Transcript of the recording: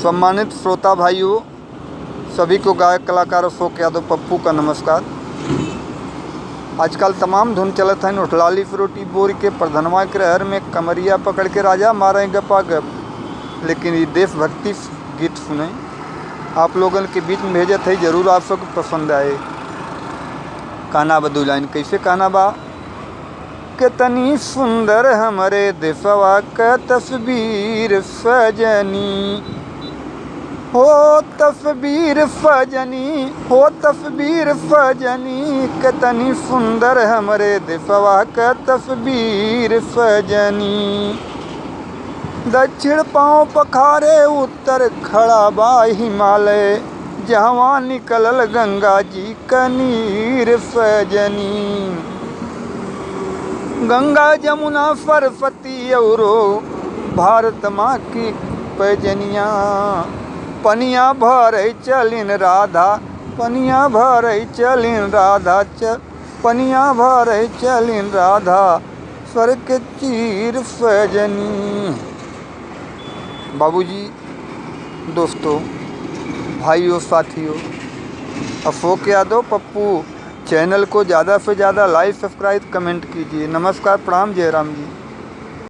सम्मानित श्रोता भाइयों, सभी को गायक कलाकार अशोक यादव पप्पू का नमस्कार। आजकल तमाम धुन चलत हैं उठलाली फिरोटी बोर के प्रधनवा के रहर में कमरिया पकड़ के राजा मारे गपा गप। लेकिन ये देशभक्ति गीत सुने आप लोगों के बीच में भेजत है, जरूर आप सबको पसंद आए। काना बदू लाइन कैसे काना बा कितनी सुंदर हमारे देशवा का तस्वीर सजनी हो, तस्वीर सजनी हो, तस्वीर सजनी कितनी सुंदर हमारे देशवा का तस्वीर सजनी। दक्षिण पाँव पखारे उत्तर खड़ा बा हिमालय, जहाँ निकलल गंगा जी का नीर सजनी। गंगा जमुना सरस्वती औरो भारत माँ की पैजनिया, पनिया भर चलिन राधा, पनिया भर चलिन राधा, पनिया भर चलिन राधा स्वर के चीर सजनी। बाबूजी, दोस्तों, भाइयों, साथियों, अशोक यादव पप्पू चैनल को ज़्यादा से ज़्यादा लाइक, सब्सक्राइब, कमेंट कीजिए। नमस्कार, प्रणाम, जय राम जी।